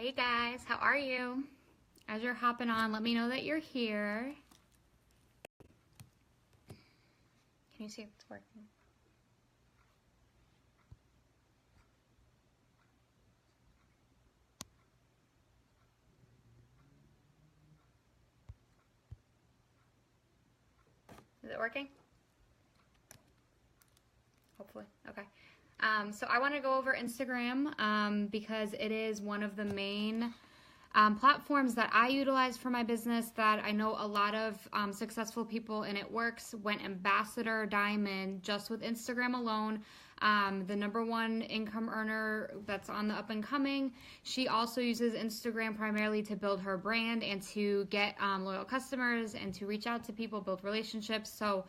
Hey guys, how are you? As you're hopping on, let me know that you're here. Can you see if it's working? Is it working? Hopefully. Okay. So I want to go over Instagram because it is one of the main platforms that I utilize for my business that I know a lot of successful people, and it works, went ambassador diamond just with Instagram alone. The #1 income earner that's on the up and coming. She also uses Instagram primarily to build her brand and to get loyal customers and to reach out to people, build relationships. So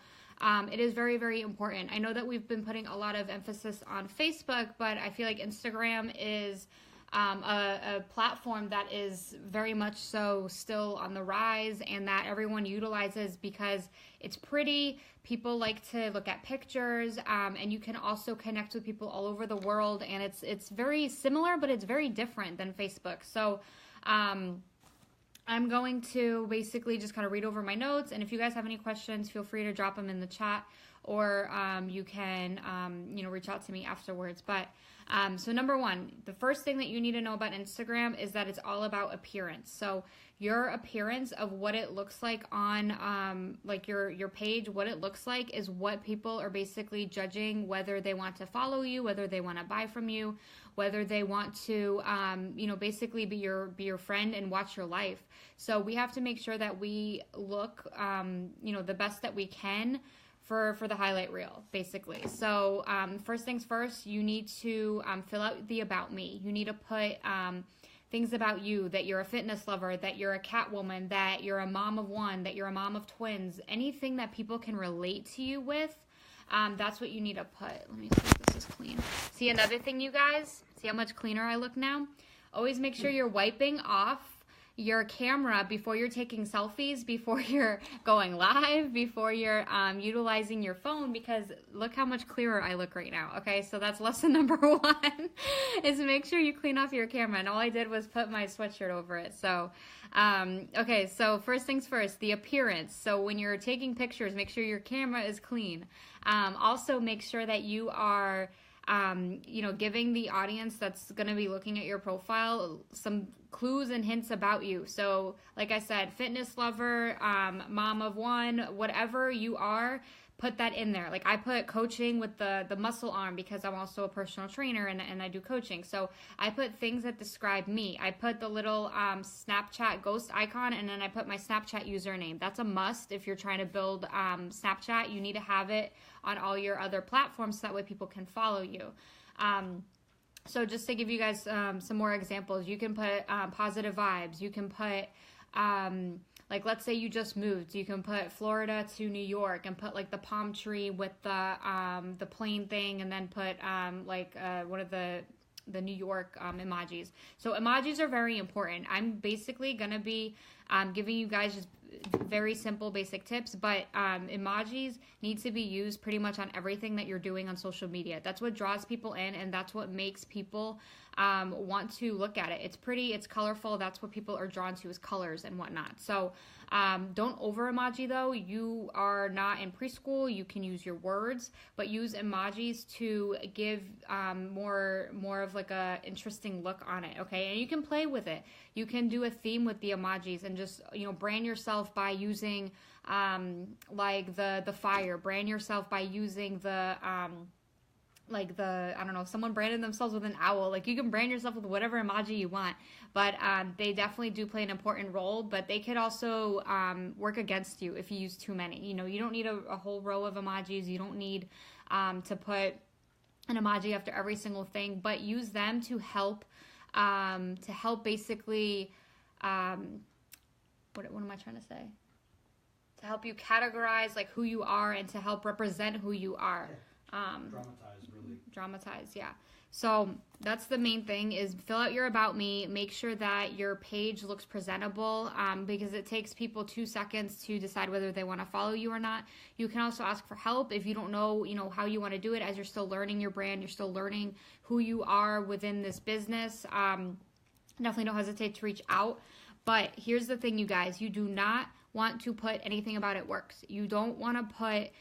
it is very, very important. I know that we've been putting a lot of emphasis on Facebook, but I feel like Instagram is a platform that is very much so still on the rise and that everyone utilizes because it's pretty. People like to look at pictures, and you can also connect with people all over the world, and it's very similar, but it's very different than Facebook. So I'm going to basically just kind of read over my notes, and if you guys have any questions, feel free to drop them in the chat, or you can reach out to me afterwards. But so #1, the first thing that you need to know about Instagram is that it's all about appearance. So your appearance of what it looks like on like your page, what it looks like is what people are basically judging whether they want to follow you, whether they want to buy from you, whether they want to basically be your friend and watch your life. So we have to make sure that we look the best that we can for the highlight reel, basically. So first things first, you need to fill out the about me. You need to put things about you, that you're a fitness lover, that you're a cat woman, that you're a mom of one, that you're a mom of twins, anything that people can relate to you with. That's what you need to put. Let me see if this is clean. See, another thing, you guys, see how much cleaner I look now? Always make sure you're wiping off your camera before you're taking selfies, before you're going live, before you're utilizing your phone, because look how much clearer I look right now. Okay, so that's lesson #1 is make sure you clean off your camera, and all I did was put my sweatshirt over it. So okay, so first things first, the appearance. So when you're taking pictures, make sure your camera is clean. Also make sure that you are giving the audience that's going to be looking at your profile some clues and hints about you. So like I said, fitness lover, mom of one, whatever you are, put that in there. Like I put coaching with the muscle arm because I'm also a personal trainer and I do coaching. So I put things that describe me. I put the little Snapchat ghost icon, and then I put my Snapchat username. That's a must if you're trying to build Snapchat. You need to have it on all your other platforms so that way people can follow you. So just to give you guys some more examples, you can put positive vibes. You can put like let's say you just moved, you can put Florida to New York and put like the palm tree with the plane thing, and then put one of the New York emojis. So emojis are very important. I'm basically gonna be giving you guys just very simple basic tips, but emojis need to be used pretty much on everything that you're doing on social media. That's what draws people in, and that's what makes people want to look at it. It's pretty, it's colorful. That's what people are drawn to, is colors and whatnot. So don't over emoji though. You are not in preschool. You can use your words, but use emojis to give more of like a interesting look on it. Okay, and you can play with it. You can do a theme with the emojis and just brand yourself by using like the fire. Brand yourself by using the I don't know, if someone branded themselves with an owl, like you can brand yourself with whatever emoji you want, but they definitely do play an important role, but they could also work against you if you use too many. You don't need a whole row of emojis. You don't need to put an emoji after every single thing, but use them to help basically what am I trying to say? To help you categorize like who you are and to help represent who you are. Dramatize, yeah. So that's the main thing, is fill out your about me. Make sure that your page looks presentable, because it takes people 2 seconds to decide whether they want to follow you or not. You can also ask for help if you don't know, how you want to do it, as you're still learning your brand, you're still learning who you are within this business. definitely don't hesitate to reach out. But here's the thing, you guys, you do not want to put anything about It Works. You don't want to put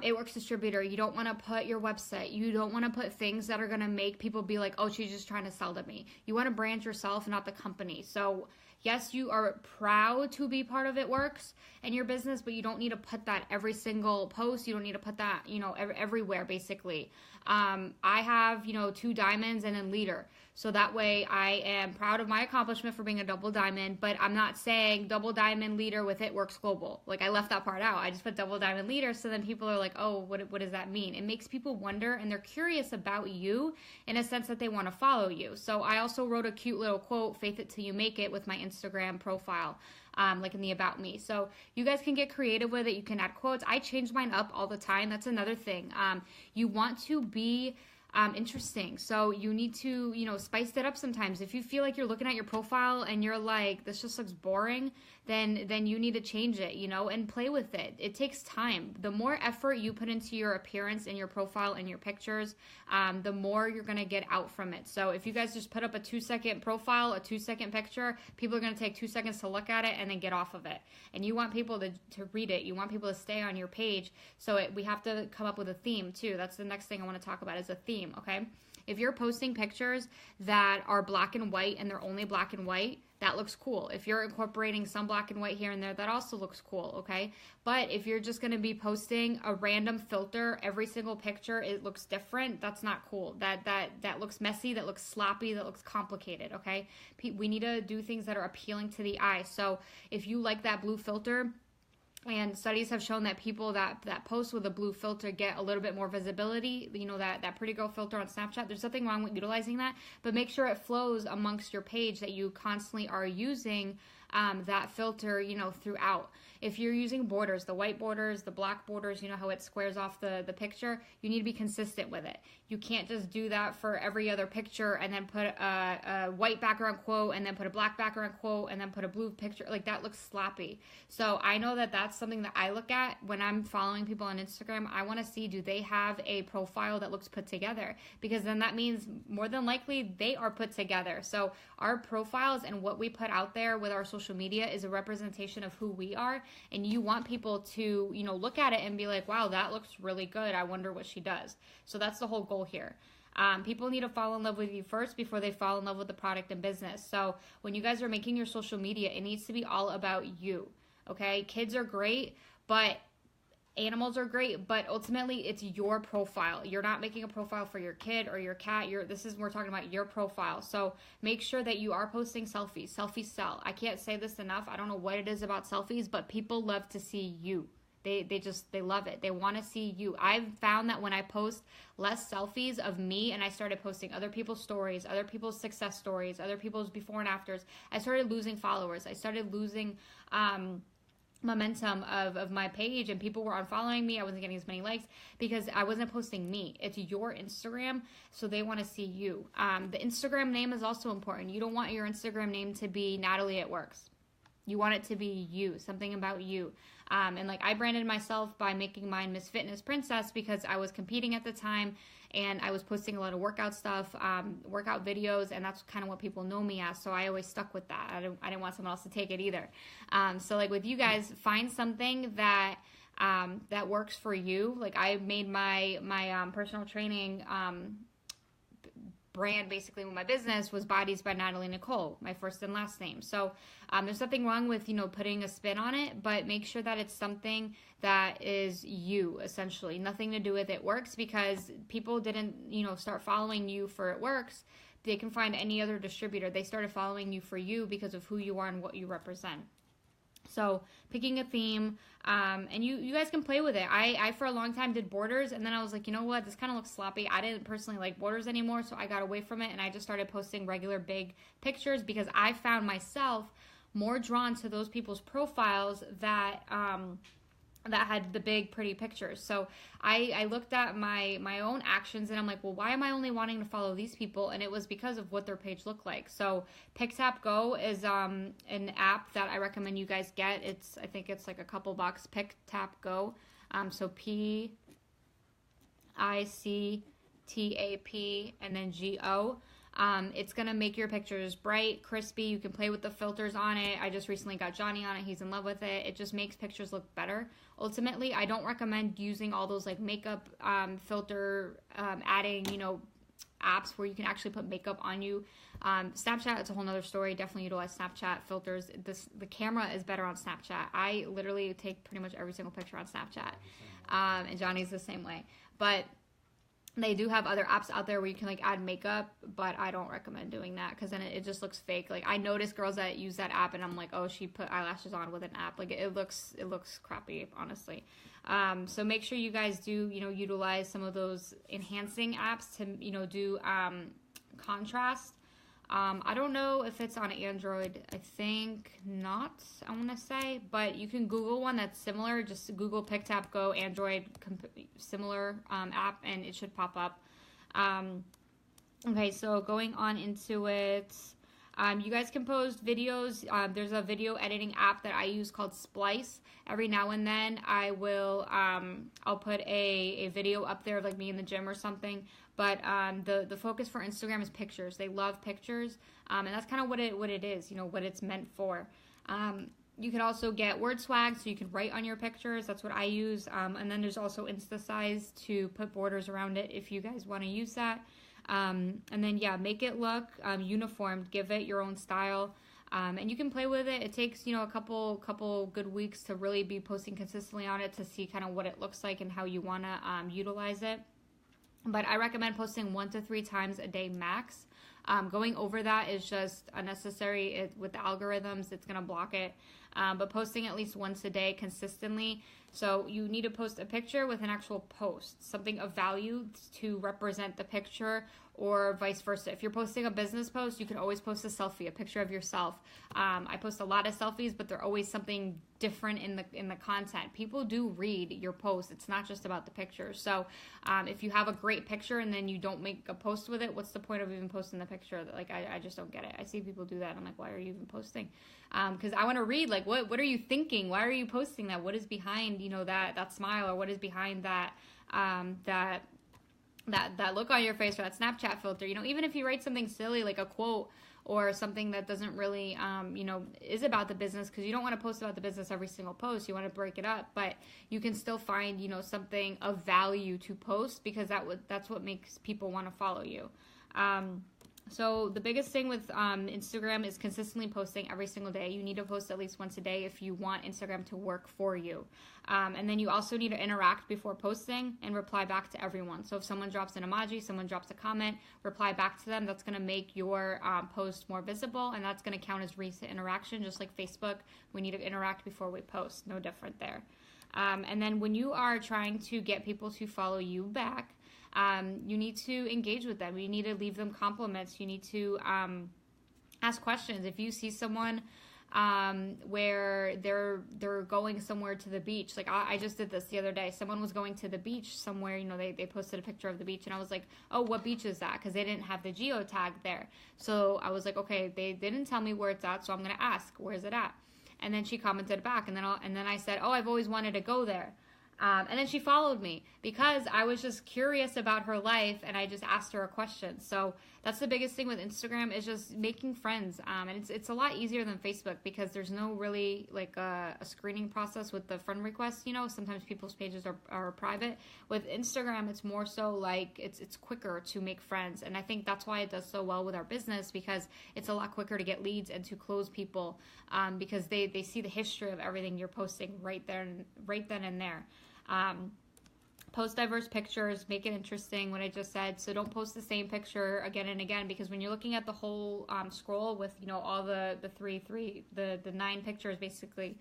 It Works distributor. You don't want to put your website. You don't want to put things that are going to make people be like, oh, she's just trying to sell to me. You want to brand yourself, not the company. So yes, you are proud to be part of It Works and your business, but you don't need to put that every single post. You don't need to put that, everywhere, basically. I have, 2 diamonds and then leader. So that way I am proud of my accomplishment for being a double diamond, but I'm not saying double diamond leader with It Works Global. Like, I left that part out. I just put double diamond leader. So then people are like, oh, what does that mean? It makes people wonder, and they're curious about you in a sense that they want to follow you. So I also wrote a cute little quote, faith it till you make it, with my Instagram profile. Like in the About Me. So you guys can get creative with it. You can add quotes. I change mine up all the time. That's another thing. You want to be interesting. So you need to, spice it up sometimes. If you feel like you're looking at your profile and you're like, this just looks boring, then you need to change it, and play with it. It takes time. The more effort you put into your appearance and your profile and your pictures, the more you're going to get out from it. So if you guys just put up a 2-second profile, a 2-second picture, people are going to take 2 seconds to look at it and then get off of it. And you want people to read it. You want people to stay on your page. So we have to come up with a theme too. That's the next thing I want to talk about, is a theme. Okay. If you're posting pictures that are black and white and they're only black and white, that looks cool. If you're incorporating some black and white here and there, that also looks cool, okay? But if you're just going to be posting a random filter, every single picture, it looks different, that's not cool. That looks messy, that looks sloppy, that looks complicated, okay? We need to do things that are appealing to the eye. So if you like that blue filter, and studies have shown that people that post with a blue filter get a little bit more visibility, that pretty girl filter on Snapchat. There's nothing wrong with utilizing that, but make sure it flows amongst your page, that you constantly are using that filter, throughout. If you're using borders, the white borders, the black borders, how it squares off the picture, you need to be consistent with it. You can't just do that for every other picture and then put a white background quote and then put a black background quote and then put a blue picture. Like, that looks sloppy. So I know that that's something that I look at when I'm following people on Instagram. I want to see, do they have a profile that looks put together? Because then that means more than likely they are put together. So our profiles and what we put out there with our social media is a representation of who we are. And you want people to, look at it and be like, wow, that looks really good. I wonder what she does. So that's the whole goal here. People need to fall in love with you first before they fall in love with the product and business. So when you guys are making your social media, it needs to be all about you. Okay? Kids are great, but animals are great, but ultimately it's your profile. You're not making a profile for your kid or your cat. We're talking about your profile. So make sure that you are posting selfies. Selfies sell. I can't say this enough. I don't know what it is about selfies, but people love to see you. They love it. They want to see you. I've found that when I post less selfies of me and I started posting other people's stories, other people's success stories, other people's before and afters, I started losing followers. I started losing momentum of my page, and people were unfollowing me. I wasn't getting as many likes because I wasn't posting me. It's your Instagram, so they want to see you. The Instagram name is also important. You don't want your Instagram name to be Natalie It Works. You want it to be you, something about you. And I branded myself by making mine Miss Fittprincess because I was competing at the time and I was posting a lot of workout stuff, workout videos, and that's kind of what people know me as. So I always stuck with that. I didn't want someone else to take it either. So with you guys, find something that works for you. I made my personal training brand, basically, with my business was Bodies by Nicole, my first and last name. So there's nothing wrong with putting a spin on it, but make sure that it's something that is you, essentially. Nothing to do with It Works, because people didn't start following you for It Works. They can find any other distributor. They started following you for you because of who you are and what you represent. So picking a theme, and you guys can play with it. I for a long time did borders, and then I was like, you know what, this kind of looks sloppy. I didn't personally like borders anymore, so I got away from it, and I just started posting regular big pictures because I found myself more drawn to those people's profiles that had the big pretty pictures. So I looked at my own actions and I'm like, well, why am I only wanting to follow these people? And it was because of what their page looked like. So Pick Tap Go is an app that I recommend you guys get. I think it's like a couple bucks. Pick Tap Go. So PICTAP and then GO. It's going to make your pictures bright, crispy. You can play with the filters on it. I just recently got Johnny on it. He's in love with it. It just makes pictures look better. Ultimately, I don't recommend using all those like makeup filter adding, apps where you can actually put makeup on you. Snapchat, it's a whole nother story. Definitely utilize Snapchat filters. The camera is better on Snapchat. I literally take pretty much every single picture on Snapchat. And Johnny's the same way. But they do have other apps out there where you can like add makeup, but I don't recommend doing that because then it just looks fake. Like I notice girls that use that app and I'm like, oh, she put eyelashes on with an app. Like it looks crappy, honestly. So make sure you guys do, utilize some of those enhancing apps to, do contrast. I don't know if it's on Android. I think not, I want to say. But you can Google one that's similar. Just Google PicTap Go Android similar app, and it should pop up. Okay, so going on into it. You guys can post videos. There's a video editing app that I use called Splice. Every now and then I will, I'll put a video up there of like me in the gym or something. But the focus for Instagram is pictures. They love pictures. And that's kind of what it is, what it's meant for. You can also get word swag, so you can write on your pictures. That's what I use. And then there's also InstaSize to put borders around it if you guys want to use that. And then, yeah, make it look uniform. Give it your own style. And you can play with it. It takes, a couple good weeks to really be posting consistently on it to see kind of what it looks like and how you want to utilize it. But I recommend posting 1 to 3 times a day max. Going over that is just unnecessary. With the algorithms, it's going to block it. But posting at least once a day consistently. So you need to post a picture with an actual post, something of value to represent the picture, or vice versa. If you're posting a business post, you can always post a selfie, a picture of yourself. I post a lot of selfies, but they're always something different in the content. People do read your post. It's not just about the pictures. So if you have a great picture and then you don't make a post with it, what's the point of even posting the picture? Like I just don't get it. I see people do that. I'm like, why are you even posting? Because I want to read, like, what are you thinking? Why are you posting that? What is behind, that smile, or what is behind that look on your face, or that Snapchat filter? Even if you write something silly like a quote or something that doesn't really, is about the business, because you don't want to post about the business every single post. You want to break it up, but you can still find, something of value to post, because that's what makes people want to follow you. So the biggest thing with Instagram is consistently posting every single day. You need to post at least once a day if you want Instagram to work for you. And then you also need to interact before posting and reply back to everyone. So if someone drops an emoji, someone drops a comment, reply back to them. That's going to make your post more visible, and that's going to count as recent interaction. Just like Facebook, we need to interact before we post. No different there. And then when you are trying to get people to follow you back, you need to engage with them. You need to leave them compliments. You need to ask questions. If you see someone where they're going somewhere to the beach, like I just did this the other day. Someone was going to the beach somewhere. They posted a picture of the beach, and I was like, oh, what beach is that? Because they didn't have the geo tag there. So I was like, okay, they didn't tell me where it's at, so I'm gonna ask, where's it at? And then she commented back, and then I said, oh, I've always wanted to go there. And then she followed me because I was just curious about her life, and I just asked her a question. So that's the biggest thing with Instagram, is just making friends. And it's a lot easier than Facebook, because there's no really like a screening process with the friend requests. Sometimes people's pages are private. With Instagram, it's more so like it's quicker to make friends. And I think that's why it does so well with our business, because it's a lot quicker to get leads and to close people, because they see the history of everything you're posting right then and there. Post diverse pictures, make it interesting, what I just said. So don't post the same picture again and again, because when you're looking at the whole scroll with all the 9 pictures basically,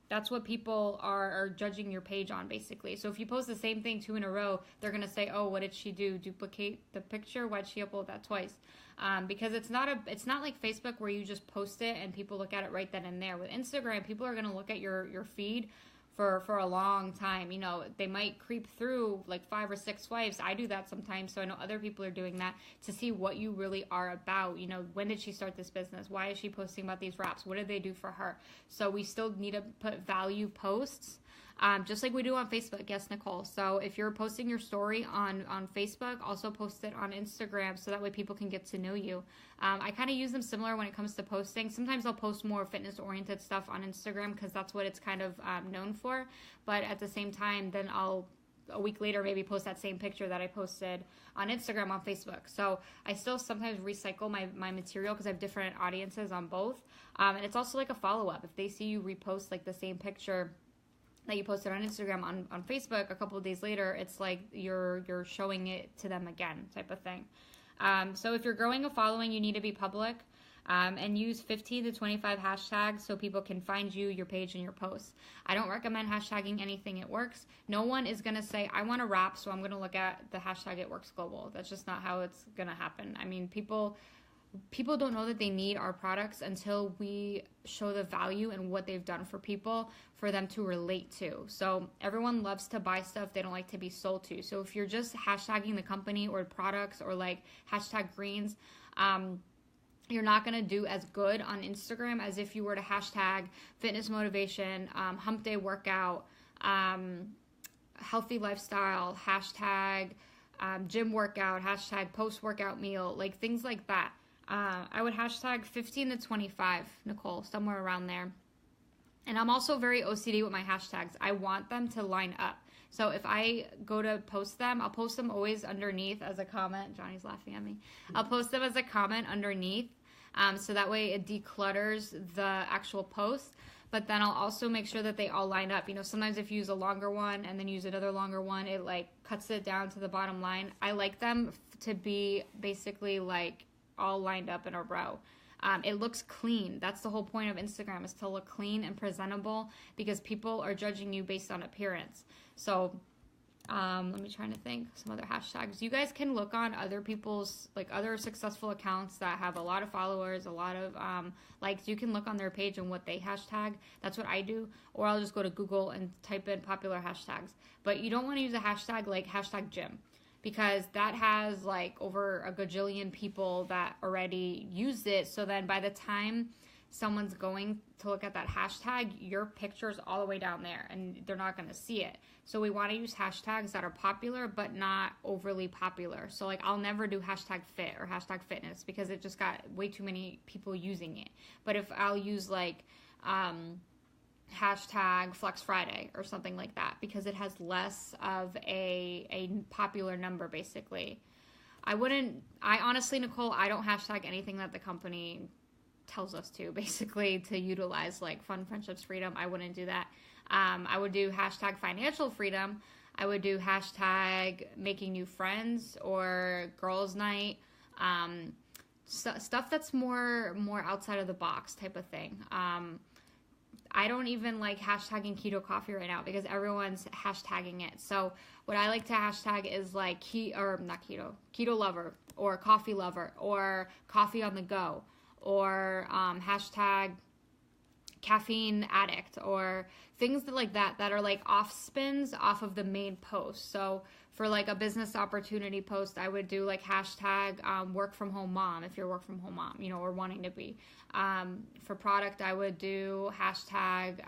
that's what people are judging your page on basically. So if you post the same thing 2 in a row, they're gonna say, oh, what did she do? Duplicate the picture? Why'd she upload that twice? Because it's not like Facebook where you just post it and people look at it right then and there. With Instagram, people are gonna look at your feed for a long time. They might creep through like 5 or 6 swipes. I do that sometimes, so I know other people are doing that, to see what you really are about. When did she start this business? Why is she posting about these wraps? What did they do for her? So we still need to put value posts. just like we do on Facebook. Yes, Nicole. So if you're posting your story on Facebook, also post it on Instagram so that way people can get to know you. I kind of use them similar when it comes to posting. Sometimes I'll post more fitness-oriented stuff on Instagram because that's what it's kind of known for. But at the same time, then I'll a week later maybe post that same picture that I posted on Instagram on Facebook. So I still sometimes recycle my material because I have different audiences on both. And it's also like a follow-up. If they see you repost like the same picture that you posted on Instagram on Facebook a couple of days later, it's like you're showing it to them again type of thing. So if you're growing a following, you need to be public. And use 15 to 25 hashtags so people can find you, your page, and your posts. I don't recommend hashtagging anything. It works. No one is going to say, I want to rap, so I'm going to look at the hashtag It Works Global. That's just not how it's going to happen. I mean, people don't know that they need our products until we show the value and what they've done for people for them to relate to. So everyone loves to buy stuff they don't like to be sold to. So if you're just hashtagging the company or products or like hashtag greens, you're not going to do as good on Instagram as if you were to hashtag fitness motivation, hump day workout, healthy lifestyle, hashtag gym workout, hashtag post-workout meal, like things like that. I would hashtag 15 to 25, Nicole, somewhere around there. And I'm also very OCD with my hashtags. I want them to line up. So if I go to post them, I'll post them always underneath as a comment. Johnny's laughing at me. I'll post them as a comment underneath. So that way it declutters the actual post, but then I'll also make sure that they all line up. You know, sometimes if you use a longer one and then use another longer one, it like cuts it down to the bottom line. I like them to be basically like all lined up in a row. It looks clean. That's the whole point of Instagram, is to look clean and presentable because people are judging you based on appearance. So let me try to think some other hashtags. You guys can look on other people's, like other successful accounts that have a lot of followers, a lot of likes. You can look on their page and what they hashtag. That's what I do. Or I'll just go to Google and type in popular hashtags. But you don't want to use a hashtag like hashtag gym, because that has like over a gajillion people that already used it. So then by the time someone's going to look at that hashtag, your picture's all the way down there and they're not going to see it. So we want to use hashtags that are popular but not overly popular. So like I'll never do hashtag fit or hashtag fitness because it just got way too many people using it. But if I'll use like hashtag Flex Friday or something like that, because it has less of a popular number basically. I honestly, Nicole, I don't hashtag anything that the company tells us to, basically, to utilize like fun, friendships, freedom. I wouldn't do that. I would do hashtag financial freedom. I would do hashtag making new friends or girls night. Stuff that's more outside of the box type of thing. I don't even like hashtagging keto coffee right now because everyone's hashtagging it. So what I like to hashtag is like keto lover or coffee lover or coffee on the go, or hashtag caffeine addict, or things like that are like off spins off of the main post. So for like a business opportunity post, I would do like hashtag work from home mom, if you're work from home mom, you know, or wanting to be. For product, I would do hashtag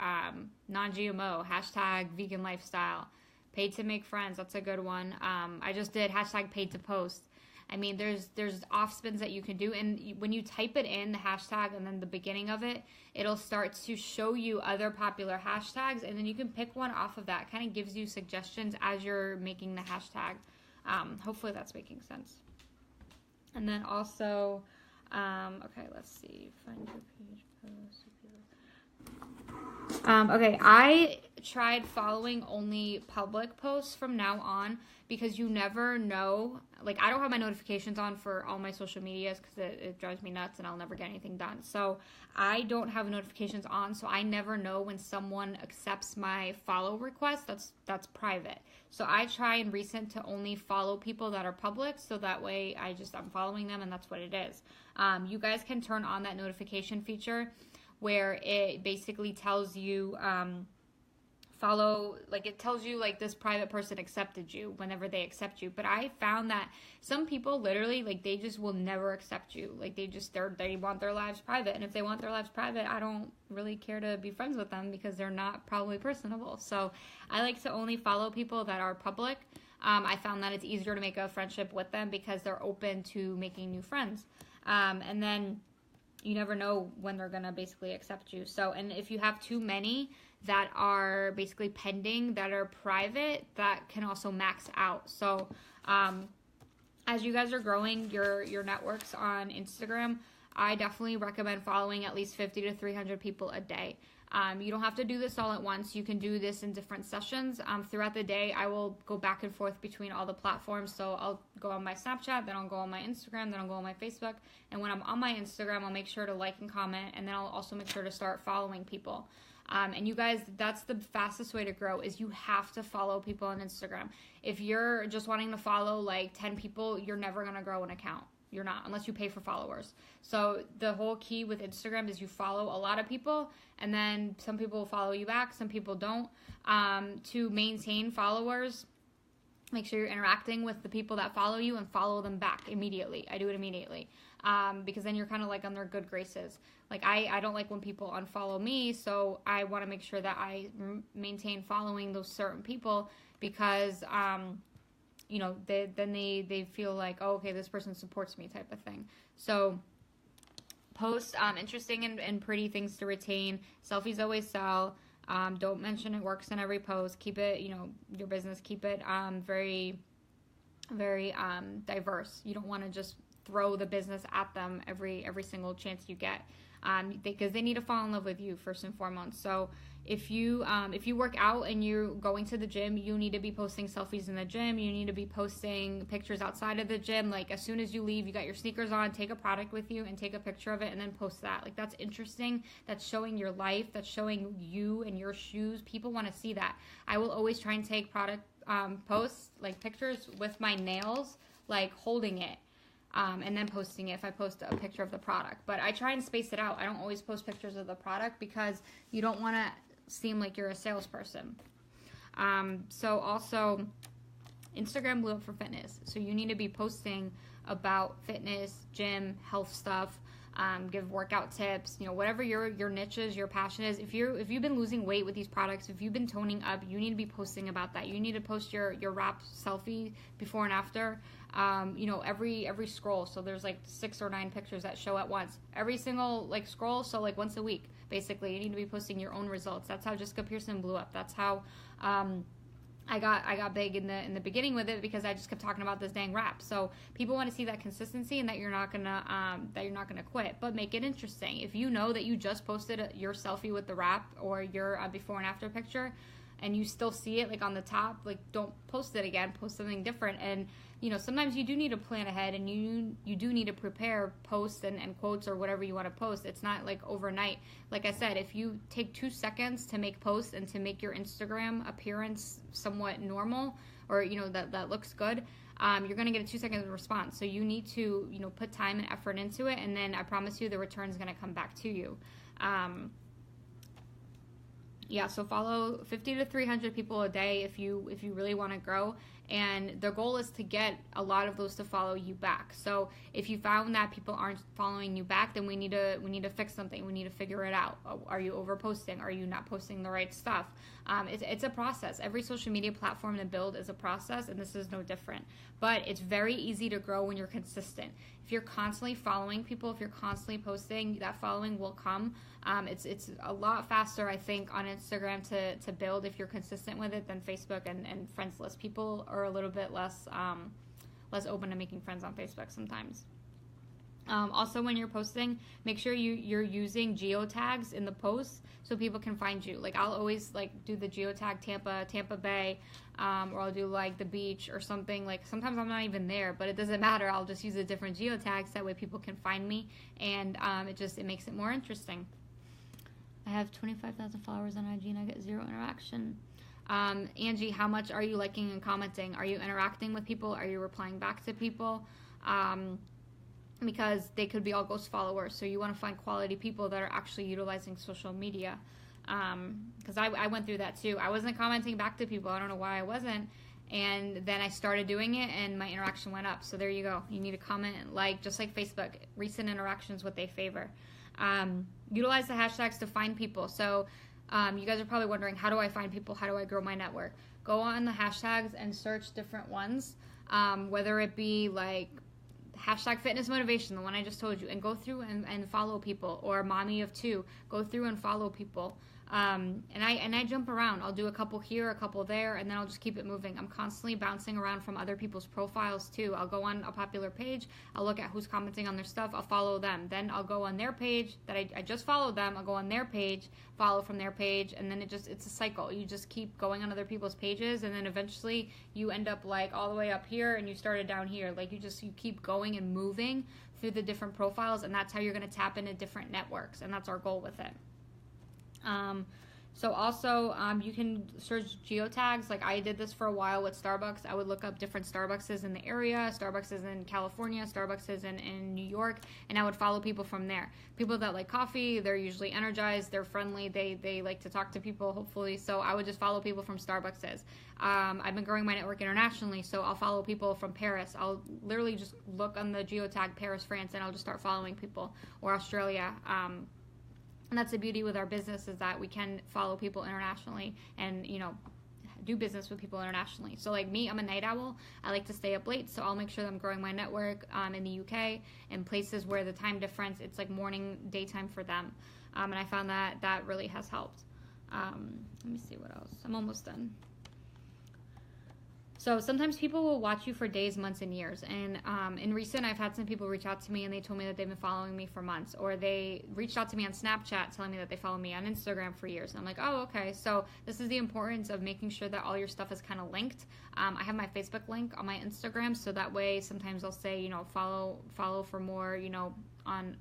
non-GMO, hashtag vegan lifestyle, paid to make friends. That's a good one. I just did hashtag paid to post. I mean, there's off spins that you can do, and when you type it in, the hashtag and then the beginning of it, it'll start to show you other popular hashtags, and then you can pick one off of that. It kind of gives you suggestions as you're making the hashtag. Hopefully that's making sense. And then also, okay, let's see, find your page post. Okay, I tried following only public posts from now on because you never know. Like, I don't have my notifications on for all my social medias because it drives me nuts and I'll never get anything done. So I don't have notifications on, so I never know when someone accepts my follow request. That's private. So I try and reset to only follow people that are public, so that way I'm following them and that's what it is. You guys can turn on that notification feature where it basically tells you follow, like it tells you like this private person accepted you whenever they accept you. But I found that some people literally, like, they just will never accept you. Like they want their lives private, and if they want their lives private, I don't really care to be friends with them because they're not probably personable. So I like to only follow people that are public. I found that it's easier to make a friendship with them because they're open to making new friends. And then you never know when they're gonna basically accept you. So, and if you have too many that are basically pending, that are private, that can also max out. So as you guys are growing your networks on Instagram, I definitely recommend following at least 50 to 300 people a day. You don't have to do this all at once. You can do this in different sessions. Throughout the day, I will go back and forth between all the platforms. So I'll go on my Snapchat, then I'll go on my Instagram, then I'll go on my Facebook. And when I'm on my Instagram, I'll make sure to like and comment, and then I'll also make sure to start following people. And you guys, that's the fastest way to grow, is you have to follow people on Instagram. If you're just wanting to follow like 10 people, you're never going to grow an account. You're not, unless you pay for followers. So the whole key with Instagram is you follow a lot of people, and then some people will follow you back, some people don't. To maintain followers, make sure you're interacting with the people that follow you and follow them back immediately. I do it immediately. Because then you're kind of like on their good graces. Like I don't like when people unfollow me, so I want to make sure that I maintain following those certain people because, you know, they feel like, oh, okay, this person supports me type of thing. So post interesting and pretty things to retain. Selfies always sell. Don't mention it works in every post. Keep it, you know, your business, keep it very, very diverse. You don't want to just throw the business at them every single chance you get, because they need to fall in love with you first and foremost. So if you work out and you're going to the gym, you need to be posting selfies in the gym. You need to be posting pictures outside of the gym. Like as soon as you leave, you got your sneakers on, take a product with you and take a picture of it and then post that. Like that's interesting. That's showing your life. That's showing you and your shoes. People want to see that. I will always try and take product posts, like pictures with my nails, like holding it. And then posting it if I post a picture of the product. But I try and space it out. I don't always post pictures of the product because you don't want to seem like you're a salesperson. So also, Instagram blew up for fitness. So you need to be posting about fitness, gym, health stuff, give workout tips, you know, whatever your niche is, your passion is. If you've been losing weight with these products, if you've been toning up, you need to be posting about that. You need to post your wrap selfie before and after. You know, every scroll. So there's like 6 or 9 pictures that show at once. Every single like scroll, so like once a week, basically. You need to be posting your own results. That's how Jessica Pearson blew up. That's how I got big in the beginning with it, because I just kept talking about this dang wrap. So people want to see that consistency and that you're not gonna quit, but make it interesting. If you know that you just posted your selfie with the wrap or your before and after picture, and you still see it like on the top, like don't post it again. Post something different. And you know, sometimes you do need to plan ahead, and you do need to prepare posts and quotes or whatever you want to post. It's not like overnight. Like I said, if you take 2 seconds to make posts and to make your Instagram appearance somewhat normal, or you know that looks good, you're gonna get a 2-second response. So you need to, you know, put time and effort into it, and then I promise you the return's gonna come back to you. Yeah, so follow 50 to 300 people a day if you really want to grow, and the goal is to get a lot of those to follow you back. So if you found that people aren't following you back, then we need to fix something. We need to figure it out. Are you overposting? Are you not posting the right stuff? It's a process. Every social media platform to build is a process, and this is no different. But it's very easy to grow when you're consistent. If you're constantly following people, if you're constantly posting, that following will come. It's a lot faster, I think, on Instagram to build if you're consistent with it than Facebook and friends list. People are a little bit less open to making friends on Facebook sometimes. Also, when you're posting, make sure you're using geotags in the posts so people can find you. Like I'll always like do the geotag Tampa Bay, or I'll do like the beach or something. Like sometimes I'm not even there, but it doesn't matter. I'll just use a different geotags, that way people can find me, and it makes it more interesting. I have 25,000 followers on IG and I get 0 interaction. Angie, how much are you liking and commenting? Are you interacting with people? Are you replying back to people? Because they could be all ghost followers, so you want to find quality people that are actually utilizing social media. Because I went through that too. I wasn't commenting back to people. I don't know why I wasn't. And then I started doing it, and my interaction went up. So there you go. You need to comment, like, just like Facebook, recent interactions, what they favor. Utilize the hashtags to find people. So you guys are probably wondering, how do I find people? How do I grow my network? Go on the hashtags and search different ones, whether it be like hashtag fitness motivation, the one I just told you, and go through and follow people, or mommy of two, go through and follow people. And I jump around. I'll do a couple here, a couple there, and then I'll just keep it moving. I'm constantly bouncing around from other people's profiles too. I'll go on a popular page, I'll look at who's commenting on their stuff, I'll follow them. Then I'll go on their page that I just followed them, I'll go on their page, follow from their page, and then it's a cycle. You just keep going on other people's pages, and then eventually you end up like all the way up here, and you started down here. Like you keep going and moving through the different profiles, and that's how you're going to tap into different networks, and that's our goal with it. So also, you can search geotags. Like I did this for a while with Starbucks. I would look up different Starbuckses in the area. Starbucks is in California, Starbucks is in New York, and I would follow people from there. People that like coffee, they're usually energized, they're friendly, they like to talk to people, hopefully. So I would just follow people from Starbuckses. I've been growing my network internationally, so I'll follow people from Paris. I'll literally just look on the geotag Paris, France, and I'll just start following people, or Australia. And that's the beauty with our business, is that we can follow people internationally and, you know, do business with people internationally. So like me, I'm a night owl. I like to stay up late, so I'll make sure that I'm growing my network in the UK and places where the time difference, it's like morning, daytime for them. And I found that really has helped. Let me see what else. I'm almost done. So sometimes people will watch you for days, months, and years. And in recent, I've had some people reach out to me and they told me that they've been following me for months. Or they reached out to me on Snapchat telling me that they follow me on Instagram for years. And I'm like, oh, okay. So this is the importance of making sure that all your stuff is kind of linked. I have my Facebook link on my Instagram, so that way sometimes I'll say, you know, follow for more, you know, on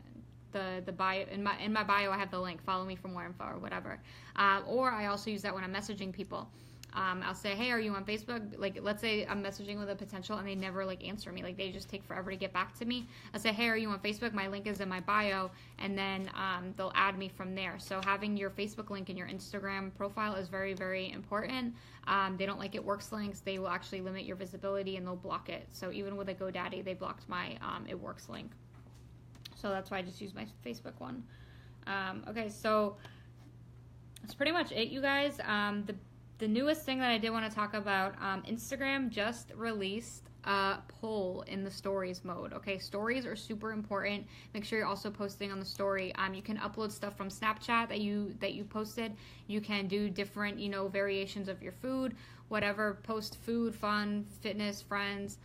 the bio. In my bio, I have the link, follow me for more info or whatever. Or I also use that when I'm messaging people. I'll say, hey, are you on Facebook? Like, let's say I'm messaging with a potential and they never like answer me. Like, they just take forever to get back to me. I'll say, hey, are you on Facebook? My link is in my bio, and then they'll add me from there. So having your Facebook link in your Instagram profile is very, very important. They don't like it works links. They will actually limit your visibility and they'll block it. So even with a GoDaddy, they blocked my it works link. So that's why I just use my Facebook one. Okay, so that's pretty much it, you guys. The newest thing that I did want to talk about, Instagram just released a poll in the stories mode. Okay, stories are super important. Make sure you're also posting on the story. You can upload stuff from Snapchat that you posted. You can do different, you know, variations of your food, whatever. Post food, fun, fitness, friends,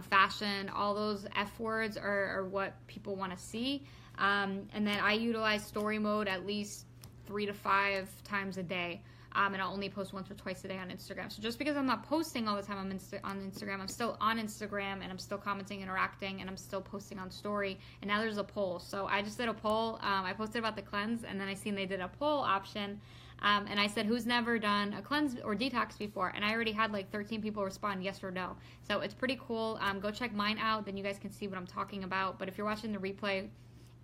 fashion. All those F words are what people want to see. And then I utilize story mode at least 3 to 5 times a day. And I'll only post once or twice a day on Instagram. So just because I'm not posting all the time on Instagram, I'm still on Instagram, and I'm still commenting, interacting, and I'm still posting on story. And now there's a poll. So I just did a poll. I posted about the cleanse, and then I seen they did a poll option. And I said, who's never done a cleanse or detox before? And I already had like 13 people respond yes or no. So it's pretty cool. Go check mine out. Then you guys can see what I'm talking about. But if you're watching the replay,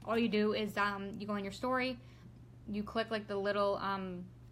all you do is you go on your story. You click like the little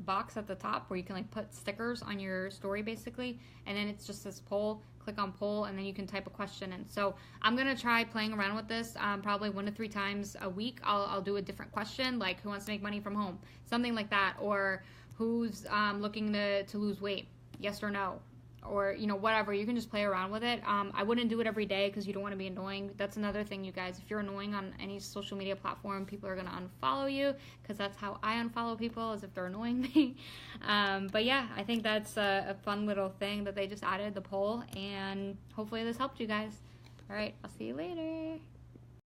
box at the top where you can like put stickers on your story basically, and then it's just this poll. Click on poll, and then you can type a question in. So I'm gonna try playing around with this probably 1 to 3 times a week. I'll do a different question, like who wants to make money from home, something like that, or who's looking to lose weight, yes or no, or you know, whatever. You can just play around with it. I wouldn't do it every day because you don't want to be annoying. That's another thing, you guys. If you're annoying on any social media platform, people are gonna unfollow you, because that's how I unfollow people, is if they're annoying me. But yeah, I think that's a fun little thing that they just added, the poll, and hopefully this helped you guys. All right, I'll see you later.